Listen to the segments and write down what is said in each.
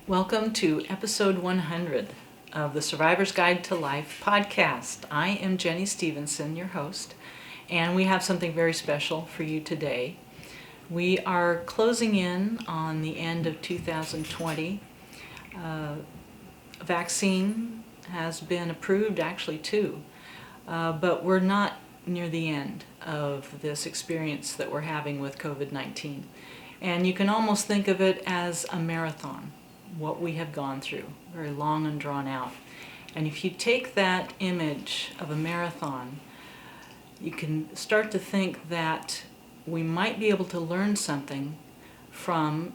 Welcome to episode 100 of the Survivor's Guide to Life podcast. I am Jenny Stevenson, your host, and we have something very special for you today. We are closing in on the end of 2020. A vaccine has been approved, actually too, but we're not near the end of this experience that we're having with COVID-19. And you can almost think of it as a marathon, what we have gone through, very long and drawn out. And if you take that image of a marathon, you can start to think that we might be able to learn something from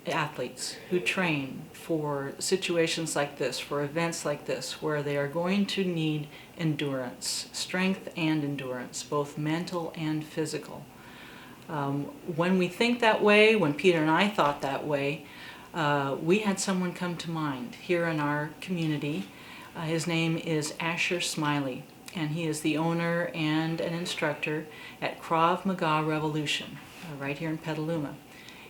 athletes who train for situations like this, for events like this, where they are going to need endurance, strength and endurance, both mental and physical. When we think that way, when Peter and I thought that way, we had someone come to mind here in our community. His name is Asher Smiley, and he is the owner and an instructor at Krav Maga Revolution, right here in Petaluma.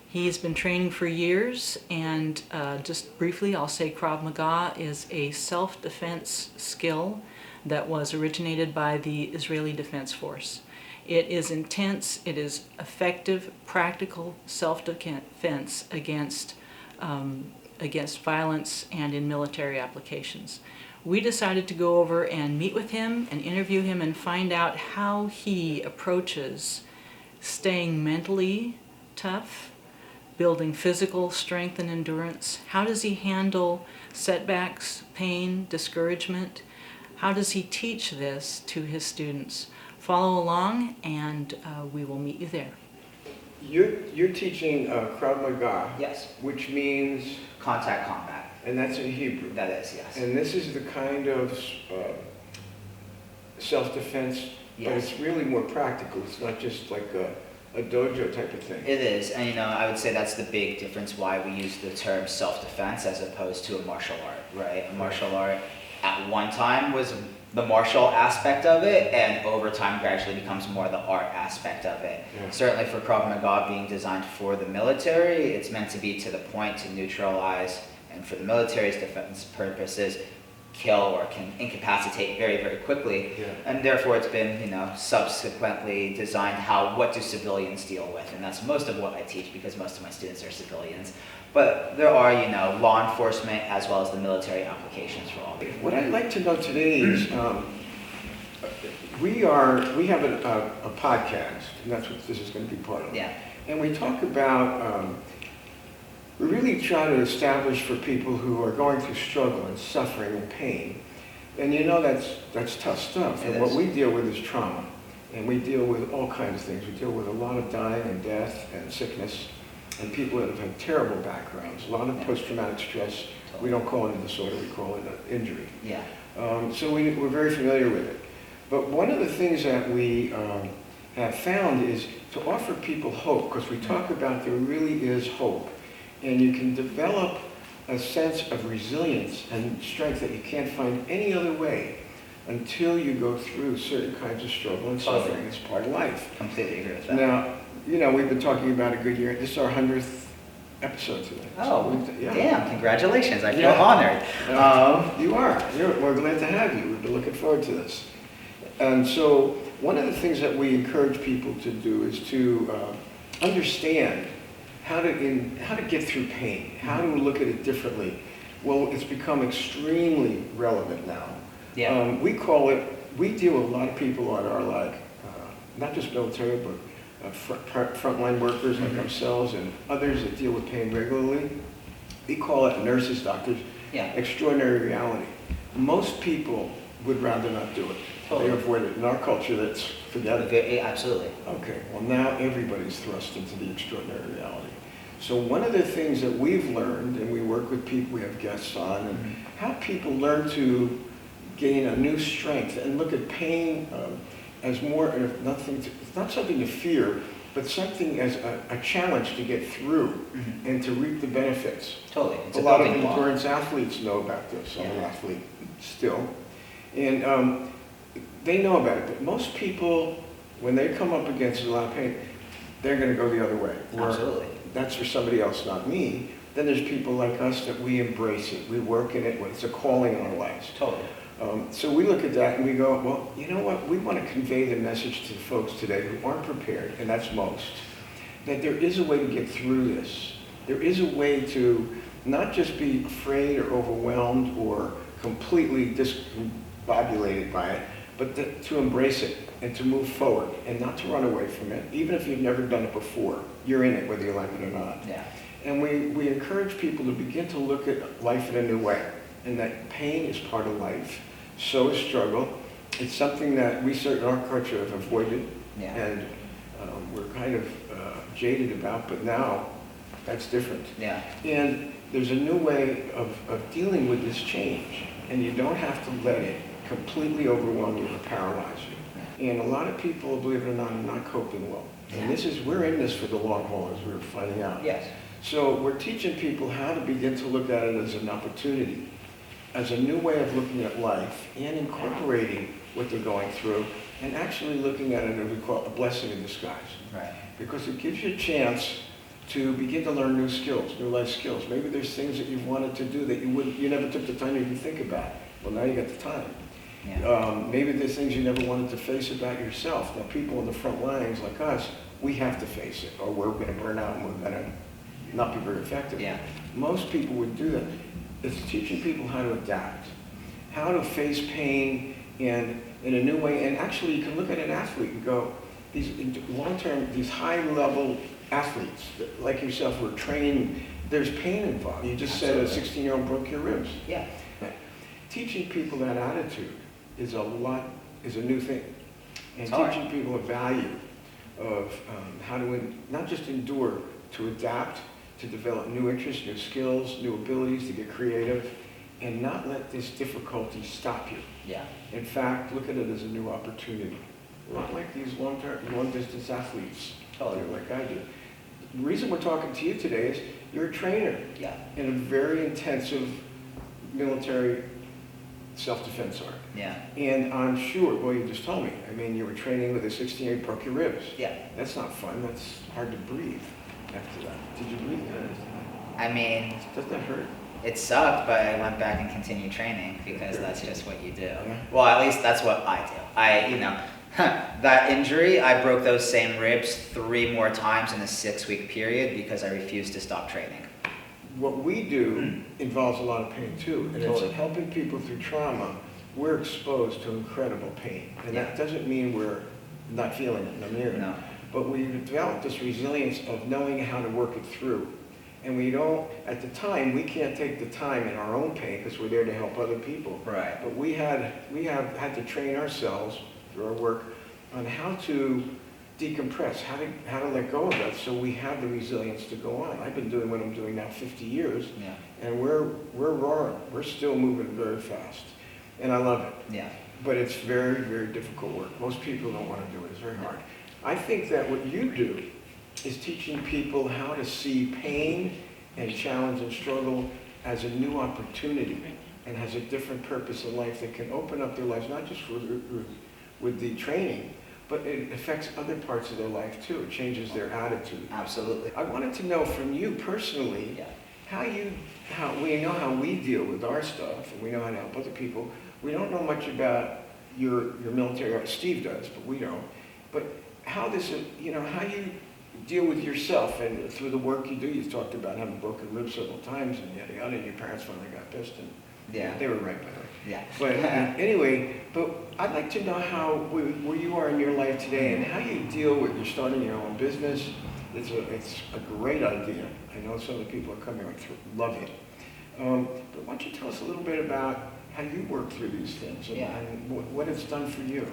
He's been training for years, and just briefly, I'll say Krav Maga is a self-defense skill that was originated by the Israeli Defense Force. It is intense, it is effective, practical self-defense against violence and in military applications. We decided to go over and meet with him and interview him and find out how he approaches staying mentally tough, building physical strength and endurance. How does he handle setbacks, pain, discouragement? How does he teach this to his students? Follow along, and we will meet you there. You're teaching Krav Maga, Yes. which means, Contact combat. and that's in Hebrew. That is, yes. And this is the kind of self-defense, but Yes. it's really more practical. It's not just like a dojo type of thing. It is, and I would say that's the big difference why we use the term self-defense as opposed to a martial art, right? A martial art at one time was the martial aspect of it, and over time gradually becomes more the art aspect of it. Yeah. Certainly for Krav Maga being designed for the military, it's meant to be to the point to neutralize, and for the military's defense purposes, kill or can incapacitate very, very quickly. Yeah. And therefore it's been, subsequently designed what do civilians deal with? And that's most of what I teach because most of my students are civilians. But there are, law enforcement as well as the military applications for all. What I'd like to know today is, we have a podcast, and that's what this is going to be part of. Yeah. And we talk about, we really try to establish for people who are going through struggle and suffering and pain. And that's tough stuff. It And what is. we deal with is trauma. And we deal with all kinds of things. We deal with a lot of dying and death and sickness and people that have had terrible backgrounds, a lot of post-traumatic stress. We don't call it a disorder, we call it an injury. Yeah. So we're very familiar with it. But one of the things that we have found is to offer people hope, because we talk about there really is hope. And you can develop a sense of resilience and strength that you can't find any other way until you go through certain kinds of struggle and Totally. suffering. It's part of life. Completely agree with that. Now, we've been talking about a good year. This is our 100th episode today. Oh, yeah. damn, congratulations. I feel Yeah. honored. You are. We're glad to have you. We've been looking forward to this. And so one of the things that we encourage people to do is to understand how to get through pain, how to look at it differently. Well, it's become extremely relevant now. Yeah. We deal with a lot of people that are not just military, but frontline workers like ourselves and others that deal with pain regularly. We call it nurses, doctors, Yeah. extraordinary reality. Most people would rather not do it. Totally. They avoid it. In our culture, that's forget it. Absolutely. Okay, well now everybody's thrust into the extraordinary reality. So one of the things that we've learned, and we work with people, we have guests on, and how people learn to gain a new strength and look at pain as more of nothing. It's not something to fear, but something as a challenge to get through and to reap the benefits. Totally. It's A lot of building block. endurance athletes know about this. I'm an Yeah. athlete still, and they know about it. But most people, when they come up against a lot of pain, they're going to go the other way. Where Absolutely. That's for somebody else, not me. Then there's people like us that we embrace it. We work in it. It's a calling in our lives. Totally. So we look at that and we go, well, you know what? We want to convey the message to the folks today who aren't prepared, and that's most, that there is a way to get through this. There is a way to not just be afraid or overwhelmed or completely discombobulated by it, but to embrace it and to move forward and not to run away from it, even if you've never done it before. You're in it, whether you like it or not. Yeah. And we encourage people to begin to look at life in a new way, and that pain is part of life. So is struggle. It's something that we in our culture have avoided, Yeah. and we're kind of jaded about, but now that's different. Yeah. And there's a new way of dealing with this change, and you don't have to let it completely overwhelm you or paralyze you. And a lot of people, believe it or not, are not coping well. And we're in this for the long haul, as we're finding out. Yes. So we're teaching people how to begin to look at it as an opportunity, as a new way of looking at life, and incorporating what they're going through, and actually looking at it as we call a blessing in disguise. Right. Because it gives you a chance to begin to learn new skills, new life skills. Maybe there's things that you've wanted to do that you never took the time to even think about. Well, now you got the time. Yeah. Maybe there's things you never wanted to face about yourself. Now, people in the front lines like us, we have to face it, or we're going to burn out and we're going to not be very effective. Yeah. Most people would do that. It's teaching people how to adapt, how to face pain in a new way. And actually, you can look at an athlete and go, these long-term, these high-level athletes, like yourself, who are training, there's pain involved. You just said a 16-year-old broke your ribs. Yeah. Teaching people that attitude is a new thing. And It's hard. teaching people a value of how to not just endure, to adapt, to develop new interests, new skills, new abilities, to get creative, and not let this difficulty stop you. Yeah. In fact, look at it as a new opportunity. A lot like these long-distance athletes, like I do. The reason we're talking to you today is you're a trainer Yeah. in a very intensive military self-defense art. Yeah. And I'm sure, well, you just told me, I mean, you were training with a 16-year broke your ribs. Yeah. That's not fun. That's hard to breathe after that. Did you breathe? I mean, Doesn't that hurt? it sucked, but I went back and continued training because that's just what you do. Yeah. Well, at least that's what I do. That injury, I broke those same ribs 3 more times in a 6-week period because I refused to stop training. What we do involves a lot of pain too, and Totally. it's helping people through trauma. We're exposed to incredible pain, and that doesn't mean we're not feeling it, not near it. No. But we develop this resilience of knowing how to work it through. And we don't, at the time, we can't take the time in our own pain because we're there to help other people. Right. But we have had to train ourselves through our work on how to decompress, how to let go of that so we have the resilience to go on. I've been doing what I'm doing now 50 years, Yeah. and we're roaring. We're still moving very fast. And I love it. Yeah. But it's very, very difficult work. Most people don't want to do it. It's very hard. I think that what you do is teaching people how to see pain and challenge and struggle as a new opportunity and has a different purpose in life that can open up their lives, not just with the training, but it affects other parts of their life too. It changes their attitude. Absolutely. I wanted to know from you personally, Yeah. how we know how we deal with our stuff, and we know how to help other people. We don't know much about your military. Steve does, but we don't. But how how you deal with yourself and through the work you do. You talked about having broken ribs several times and yada yada, and your parents finally got pissed, and Yeah. they were right, by the way. Yeah. But anyway, I'd like to know where you are in your life today and how you deal with you're starting your own business. It's a great idea. I know some of the people are coming love it. But why don't you tell us a little bit about how you work through these things and what it's done for you?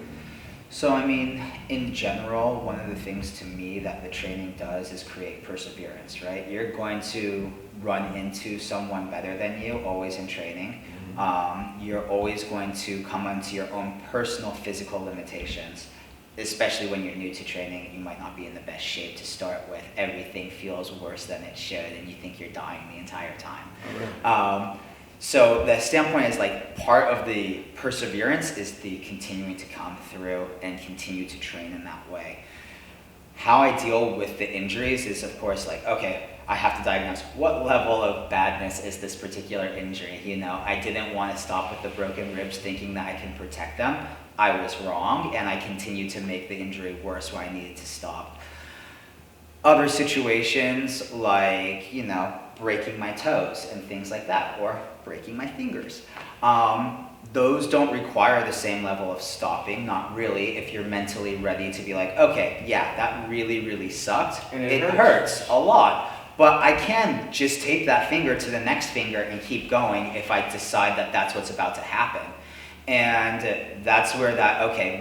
So, I mean, in general, one of the things to me that the training does is create perseverance, right? You're going to run into someone better than you, always in training. You're always going to come onto your own personal physical limitations, especially when you're new to training. You might not be in the best shape to start with. Everything feels worse than it should, and you think you're dying the entire time. So the standpoint is like part of the perseverance is the continuing to come through and continue to train in that way. How I deal with the injuries is, of course, like, okay, I have to diagnose what level of badness is this particular injury. You know, I didn't want to stop with the broken ribs thinking that I can protect them. I was wrong, and I continued to make the injury worse where I needed to stop. Other situations like, you know, breaking my toes and things like that, or breaking my fingers. Those don't require the same level of stopping, not really, if you're mentally ready to be like, okay, yeah, that really, really sucked. And it hurts a lot, but I can just tape that finger to the next finger and keep going if I decide that that's what's about to happen. And that's where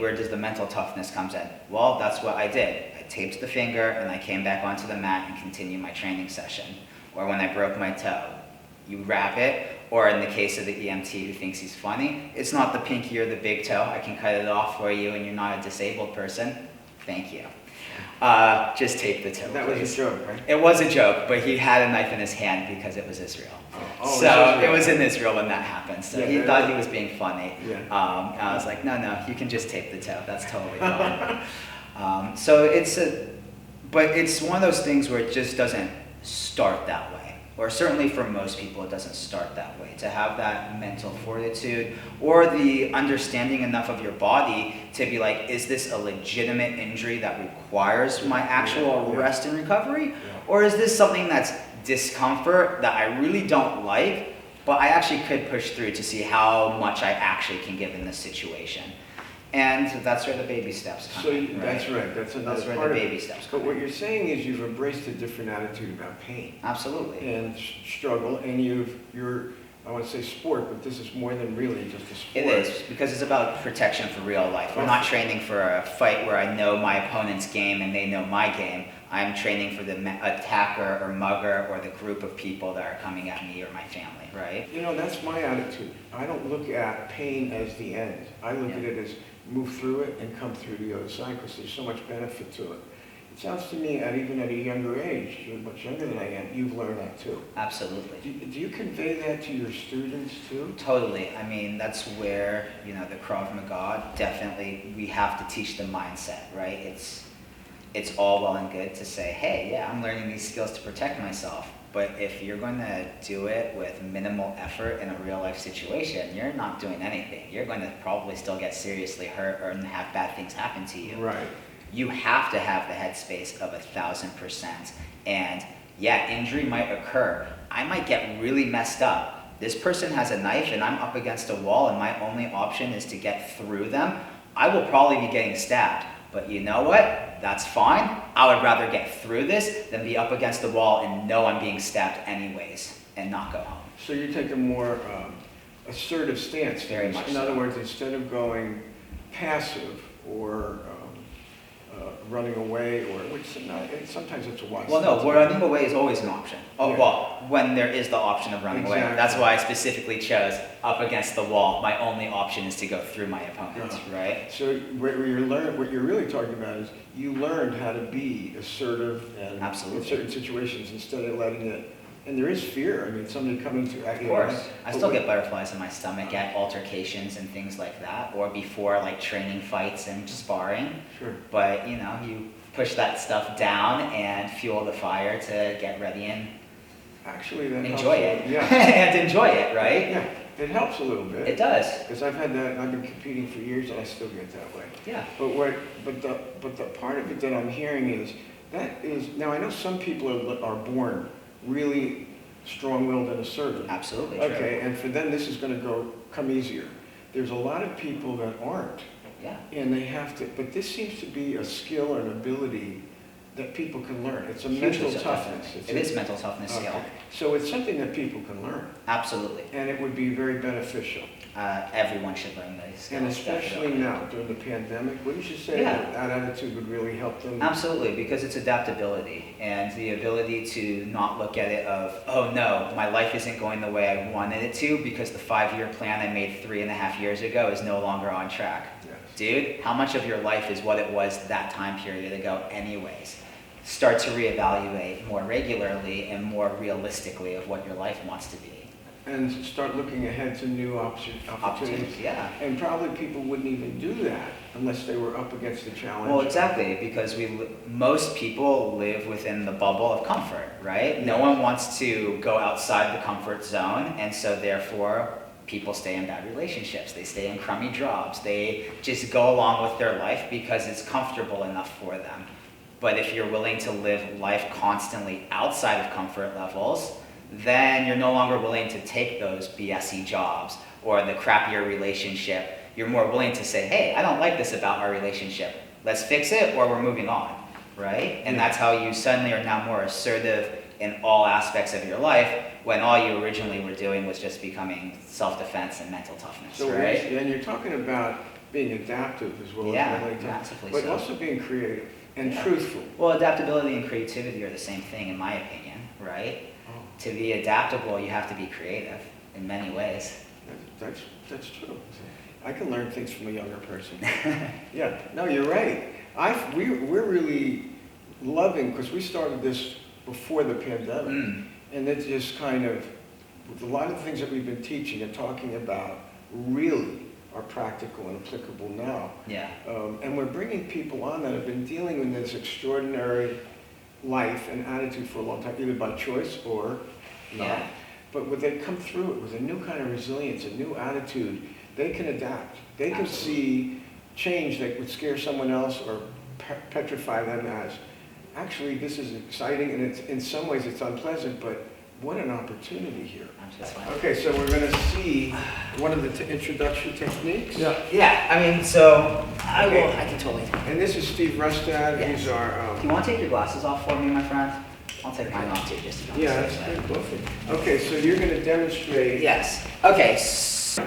where does the mental toughness comes in? Well, that's what I did. I taped the finger and I came back onto the mat and continued my training session. Or when I broke my toe, you wrap it, or in the case of the EMT who thinks he's funny, it's not the pinky or the big toe. I can cut it off for you and you're not a disabled person. Thank you. Just tape the toe, That please. was a joke, right? It was a joke, but he had a knife in his hand because it was Israel. Oh, So it was in Israel when that happened. So Yeah, he yeah, thought yeah. he was being funny. Yeah. And I was like, no, you can just tape the toe. That's totally fine. But it's one of those things where it just doesn't start that way. Or certainly for most people, it doesn't start that way. To have that mental fortitude or the understanding enough of your body to be like, is this a legitimate injury that requires my actual rest and recovery? Yeah. Or is this something that's discomfort that I really don't like, but I actually could push through to see how much I actually can give in this situation? And that's where the baby steps come in, right? That's right. That's another That's where part the of it. baby steps But come what in. you're saying is you've embraced a different attitude about pain Absolutely. and struggle, and you're, I want to say sport, but this is more than really just a sport. It is, because it's about protection for real life. We're not training for a fight where I know my opponent's game and they know my game. I'm training for the attacker or mugger or the group of people that are coming at me or my family, right? You know, that's my attitude. I don't look at pain as the end. I look at it as move through it and come through the other side because there's so much benefit to it. It sounds to me, even at a younger age, you're much younger than I am, you've learned that too. Absolutely. Do you convey that to your students too? Totally. I mean, that's where, you know, the Krav Maga, definitely, we have to teach the mindset, right? It's all well and good to say, hey, yeah, I'm learning these skills to protect myself. But if you're going to do it with minimal effort in a real life situation, you're not doing anything. You're going to probably still get seriously hurt or have bad things happen to you. Right. You have to have the headspace of 1,000%. And yeah, injury might occur. I might get really messed up. This person has a knife and I'm up against a wall and my only option is to get through them. I will probably be getting stabbed. But you know what? That's fine. I would rather get through this than be up against the wall and know I'm being stabbed anyways and not go home. So you take a more assertive stance. Very much In so. other words, instead of going passive or running away, or which sometimes it's a wise. Well, no, thing to do. running away is always an option. Oh, Yeah. well, when there is the option of running away. Exactly. That's why I specifically chose up against the wall. My only option is to go through my opponent, Yeah. right? So what you're really talking about is you learned how to be assertive and Absolutely. in certain situations instead of letting it. And there is fear. I mean, somebody coming to Of course. I still get butterflies in my stomach at altercations and things like that, or before like training fights and sparring. Sure. But, you know, you push that stuff down and fuel the fire to get ready and Actually, that enjoy helps. it. Yeah. And enjoy it, right? Yeah. It helps a little bit. It does. Because I've had that. I've been competing for years, and I still get that way. Yeah. But the part of it that I'm hearing is now I know some people are born really strong-willed and assertive. Absolutely true. Okay, and for them this is going to come easier. There's a lot of people that aren't, Yeah. and they have to. But this seems to be a skill or an ability that people can learn. It's a Hugely mental so, toughness. definitely. It is mental toughness skill. Okay. So it's something that people can learn, Absolutely. and it would be very beneficial. Everyone should learn these skills. And especially definitely. now, during the pandemic, wouldn't you say Yeah. that attitude would really help them? Absolutely, because it's adaptability and the ability to not look at it of, oh no, my life isn't going the way I wanted it to because the 5-year plan I made 3.5 years ago is no longer on track. Yes. Dude, how much of your life is what it was that time period ago anyways? Start to reevaluate more regularly and more realistically of what your life wants to be. and start looking ahead to new opportunities. Yeah. And probably people wouldn't even do that unless they were up against the challenge. Well, exactly, because most people live within the bubble of comfort, right? No one wants to go outside the comfort zone, and so therefore people stay in bad relationships. They stay in crummy jobs. They just go along with their life because it's comfortable enough for them. But if you're willing to live life constantly outside of comfort levels, then you're no longer willing to take those BSE jobs or the crappier relationship. You're more willing to say, hey, I don't like this about our relationship. Let's fix it or we're moving on, right? And that's how you suddenly are now more assertive in all aspects of your life when all you originally were doing was just becoming self-defense and mental toughness, So right? and you're talking about being adaptive as well Yeah, as relating, massively but so. also being creative and truthful. Well, adaptability and creativity are the same thing in my opinion, right? Oh. To be adaptable, you have to be creative in many ways. That's true. I can learn things from a younger person. Yeah, no, you're right. We're really loving, because we started this before the pandemic, and it just kind of, with a lot of things that we've been teaching and talking about really are practical and applicable now. Yeah. And we're bringing people on that have been dealing with this extraordinary life and attitude for a long time, either by choice or not. Yeah. But when they come through it with a new kind of resilience, a new attitude, they can adapt. They can see change that would scare someone else or petrify them as, actually, this is exciting, and it's, in some ways it's unpleasant, but what an opportunity here. Absolutely. Okay, so we're going to see one of the introduction techniques. Yeah, I mean, so I can totally. And this is Steve Rustad. Yes. He's our... Do you want to take your glasses off for me, my friend? I'll take mine off too, just to be on yeah, the that's safe side. good. Perfect. Okay, so you're going to demonstrate... Yes. Okay. So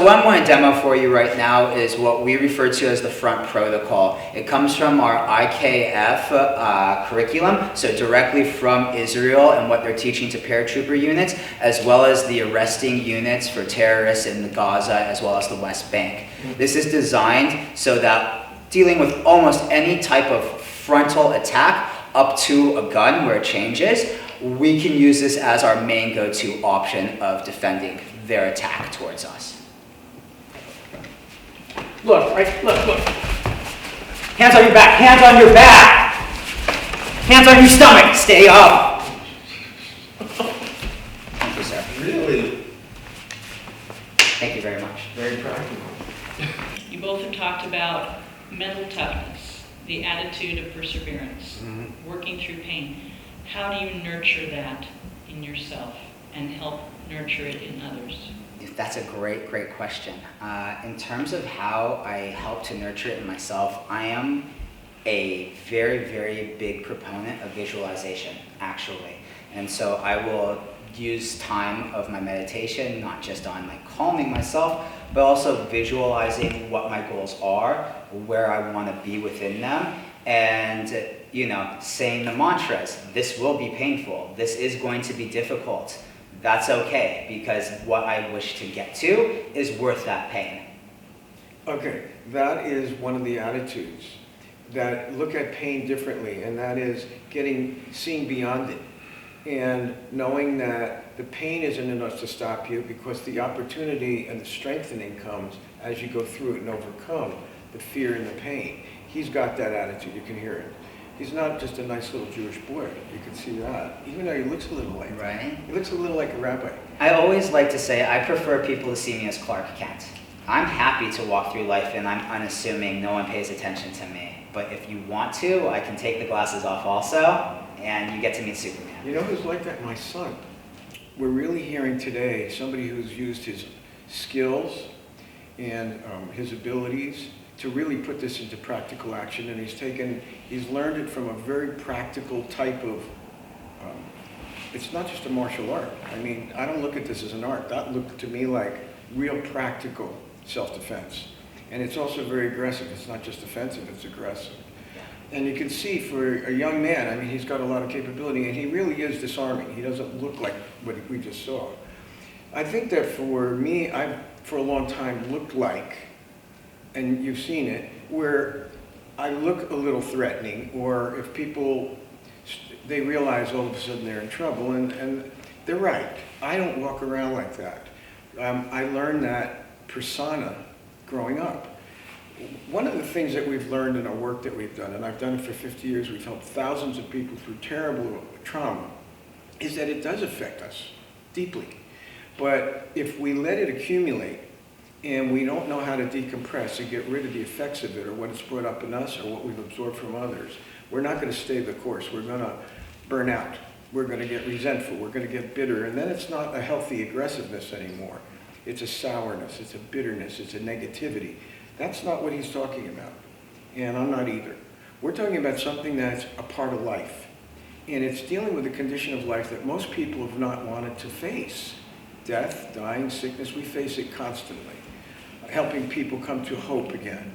what I'm going to demo for you right now is what we refer to as the front protocol. It comes from our IKF curriculum, so directly from Israel and what they're teaching to paratrooper units, as well as the arresting units for terrorists in the Gaza, as well as the West Bank. This is designed so that dealing with almost any type of frontal attack up to a gun where it changes, we can use this as our main go-to option of defending their attack towards us. Look. Hands on your back, hands on your back! Hands on your stomach, stay up! Thank you, sir. Really? Thank you very much. Very practical. You both have talked about mental toughness, the attitude of perseverance, working through pain. How do you nurture that in yourself and help nurture it in others? That's a great question. In terms of how I help to nurture it in myself, I am a very, very big proponent of visualization, actually. And so I will use time of my meditation, not just on like calming myself, but also visualizing what my goals are, where I want to be within them, and saying the mantras. This will be painful. This is going to be difficult. That's okay, because what I wish to get to is worth that pain. Okay, that is one of the attitudes that look at pain differently, and that is seeing beyond it and knowing that the pain isn't enough to stop you, because the opportunity and the strengthening comes as you go through it and overcome the fear and the pain. He's got that attitude, you can hear it. He's not just a nice little Jewish boy, you can see that, even though he looks a little like that. Right? He looks a little like a rabbi. I always like to say I prefer people to see me as Clark Kent. I'm happy to walk through life and I'm unassuming, no one pays attention to me. But if you want to, I can take the glasses off also, and you get to meet Superman. You know who's like that? My son. We're really hearing today somebody who's used his skills and his abilities to really put this into practical action, and he's learned it from a very practical type of, it's not just a martial art. I mean, I don't look at this as an art. That looked to me like real practical self-defense. And it's also very aggressive. It's not just offensive, it's aggressive. And you can see for a young man, I mean, he's got a lot of capability, and he really is disarming. He doesn't look like what we just saw. I think that for me, I've for a long time looked like, and you've seen it, where I look a little threatening, or if people, they realize all of a sudden they're in trouble, and they're right. I don't walk around like that. I learned that persona growing up. One of the things that we've learned in our work that we've done, and I've done it for 50 years, we've helped thousands of people through terrible trauma, is that it does affect us deeply. But if we let it accumulate and we don't know how to decompress and get rid of the effects of it or what it's brought up in us or what we've absorbed from others, we're not going to stay the course. We're going to burn out. We're going to get resentful. We're going to get bitter. And then it's not a healthy aggressiveness anymore. It's a sourness. It's a bitterness. It's a negativity. That's not what he's talking about. And I'm not either. We're talking about something that's a part of life. And it's dealing with a condition of life that most people have not wanted to face. Death, dying, sickness, we face it constantly. Helping people come to hope again.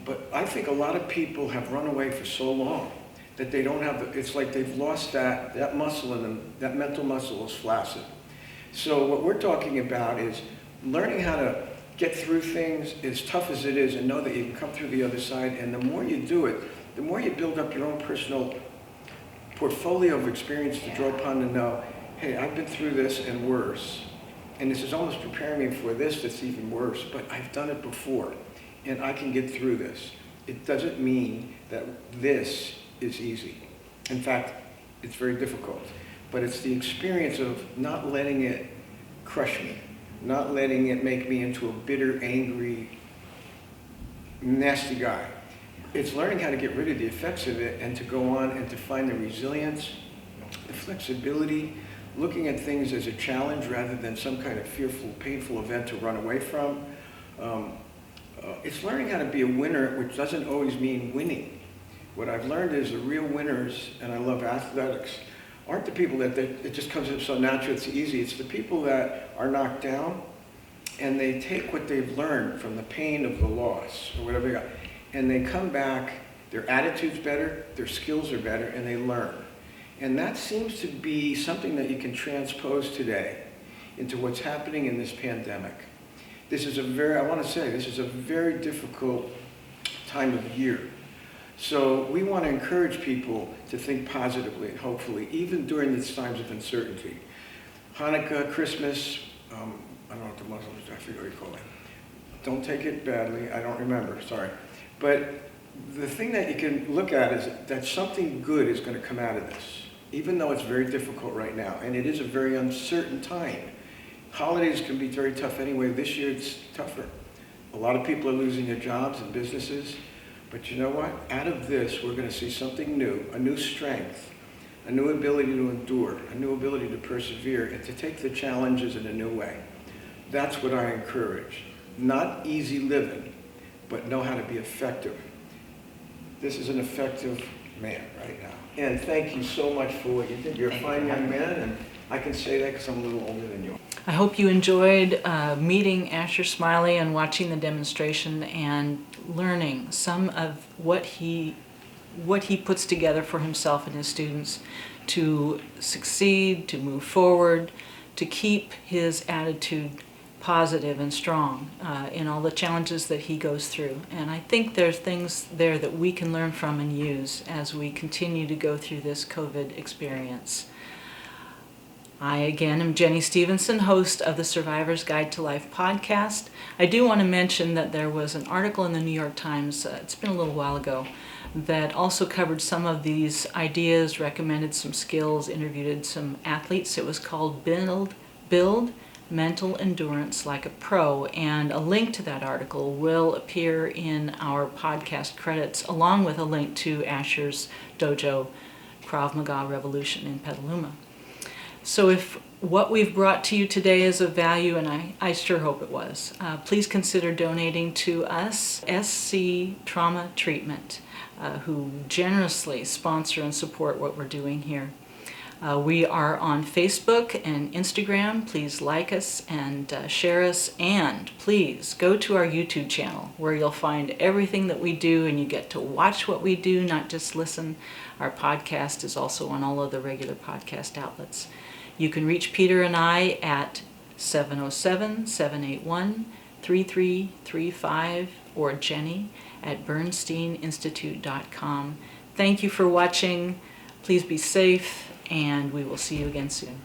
But I think a lot of people have run away for so long that they don't have it's like they've lost that muscle in them, that mental muscle is flaccid. So what we're talking about is learning how to get through things as tough as it is and know that you can come through the other side. And the more you do it, the more you build up your own personal portfolio of experience to draw upon to know, hey, I've been through this and worse. And this is almost preparing me for this that's even worse, but I've done it before and I can get through this. It doesn't mean that this is easy. In fact, it's very difficult. But it's the experience of not letting it crush me, not letting it make me into a bitter, angry, nasty guy. It's learning how to get rid of the effects of it and to go on and to find the resilience, the flexibility, looking at things as a challenge rather than some kind of fearful, painful event to run away from. It's learning how to be a winner, which doesn't always mean winning. What I've learned is the real winners, and I love athletics, aren't the people that it just comes up so natural, it's easy. It's the people that are knocked down and they take what they've learned from the pain of the loss or whatever they got, and they come back, their attitude's better, their skills are better, and they learn. And that seems to be something that you can transpose today into what's happening in this pandemic. This is this is a very difficult time of year. So we want to encourage people to think positively and hopefully, even during these times of uncertainty. Hanukkah, Christmas, I don't know what the Muslims, I forget what you call it. Don't take it badly, I don't remember, sorry. But the thing that you can look at is that something good is going to come out of this, even though it's very difficult right now. And it is a very uncertain time. Holidays can be very tough anyway. This year it's tougher. A lot of people are losing their jobs and businesses. But you know what? Out of this, we're going to see something new, a new strength, a new ability to endure, a new ability to persevere, and to take the challenges in a new way. That's what I encourage. Not easy living, but know how to be effective. This is an effective man right now. And thank you so much for what you did. You're a fine young man, and I can say that because I'm a little older than you. I hope you enjoyed meeting Asher Smiley and watching the demonstration and learning some of what he puts together for himself and his students to succeed, to move forward, to keep his attitude positive and strong in all the challenges that he goes through. And I think there's things there that we can learn from and use as we continue to go through this COVID experience. I, again, am Jenny Stevenson, host of the Survivor's Guide to Life podcast. I do want to mention that there was an article in the New York Times, it's been a little while ago, that also covered some of these ideas, recommended some skills, interviewed some athletes. It was called Build Mental Endurance Like a Pro, and a link to that article will appear in our podcast credits, along with a link to Asher's dojo, Krav Maga Revolution in Petaluma. So if what we've brought to you today is of value, and I sure hope it was, please consider donating to us, SC Trauma Treatment, who generously sponsor and support what we're doing here. We are on Facebook and Instagram. Please like us and share us, and please go to our YouTube channel where you'll find everything that we do and you get to watch what we do, not just listen. Our podcast is also on all of the regular podcast outlets. You can reach Peter and I at 707-781-3335 or Jenny at bernsteininstitute.com. Thank you for watching. Please be safe, and we will see you again soon.